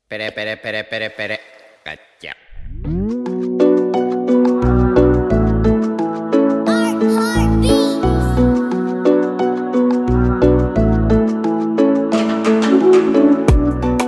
Pere, pere, pere, pere, pere. Cacha.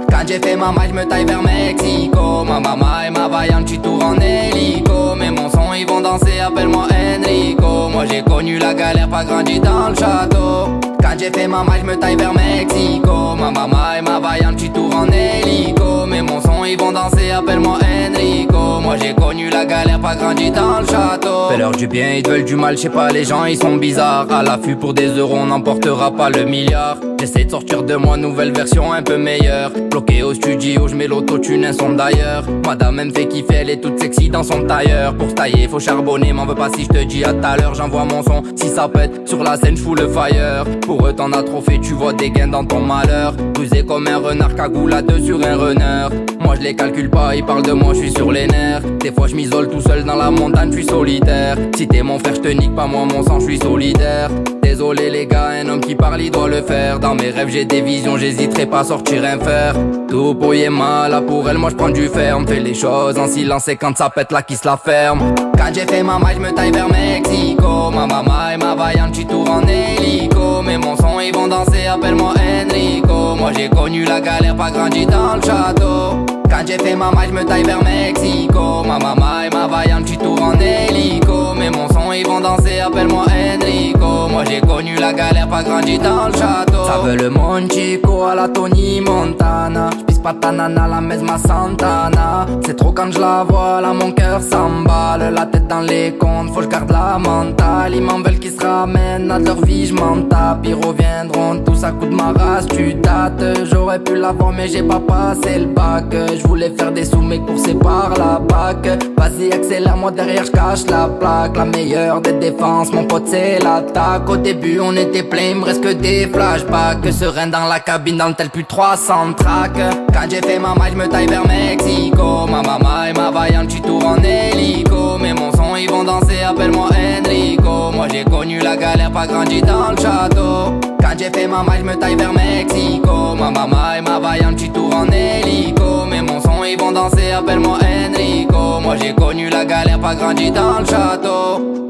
Quand j'ai fait ma maille, je me taille vers Mexico. Ma maman et ma vaillante, tu tour en hélico. Mais mon son, ils vont danser, appelle-moi Enrico. Moi j'ai connu la galère, pas grandi dans le château. Quand j'ai fait ma maille, je me taille vers Mexico. Ma maman et ma vaillante, tu tour en hélico. Mais mon son, ils vont danser, appelle-moi Enrico. Moi j'ai connu la galère, pas grandi dans le château. Fais-leur du bien, ils te veulent du mal, je sais pas, les gens ils sont bizarres. À l'affût pour des euros, on n'emportera pas le milliard. J'essaie de sortir de moi, nouvelle version un peu meilleure. Bloqué au studio, je mets l'autotune, un son d'ailleurs. Madame elle me fait kiffer, elle est toute sexy dans son tailleur. Pour se tailler, faut charbonner, m'en veux pas si je te dis à tout à l'heure. J'envoie mon son, si ça pète, sur la scène j'fous le fire. Pour eux t'en as trop fait, tu vois des gains dans ton malheur. Rusé comme un renard, cagoule à deux sur un runner. Moi je les calcule pas, ils parlent de moi, je suis sur les nerfs. Des fois je m'isole tout seul dans la montagne, je suis solitaire. Si t'es mon frère, je te nique pas, moi mon sang, je suis solidaire. Désolé les gars, un homme qui parle il doit le faire. Dans mes rêves j'ai des visions, j'hésiterai pas à sortir un fer. Tout pour y est mal, là pour elle moi je prends du ferme. Fais les choses en silence et quand ça pète là qui se la ferme. Quand j'ai fait ma maille je me taille vers Mexico. Ma maman et ma vaillante tu tour en hélico. Mais mon son ils vont danser, appelle-moi Enrico. Moi j'ai connu la galère, pas grandi dans le château. Quand j'ai fait ma maille je me taille vers Mexico. Ma maman et ma vaillante tu tour en hélico. Mais mon son ils vont danser, appelle-moi Enrico. Moi j'ai connu la galère, pas grandi dans le château. Ça veut le Monchico à la Tony Montana. J'pisse pas ta nana, la mesma Santana. C'est trop quand je la vois, là mon cœur s'emballe. La tête dans les comptes, faut que je garde la mentale. Ils m'en veulent qu'ils se ramènent à de leur vie, j'm'en tape. Ils reviendront tous à coup de ma race, tu dates. J'aurais pu l'avoir mais j'ai pas passé le bac. Je voulais faire des sous mais coursé par la bac. Vas-y accélère, moi derrière j'cache la plaque. La meilleure des défenses, mon pote c'est l'attaque. Au début on était plein, il me reste que des flashbacks. Serein dans la cabine, dans le tel plus 300 tracks. Quand j'ai fait ma maille, je me taille vers Mexico. Ma maman et ma vaillante, tu tour en hélico. Mais mon son ils vont danser, appelle-moi Enrico. Moi j'ai connu la galère, pas grandi dans le château. Quand j'ai fait ma maille, je me taille vers Mexico. Ma maman et ma vaillante, tu tour en hélico. Mais mon son ils vont danser, appelle-moi Enrico. Moi j'ai connu la galère, pas grandi dans le château.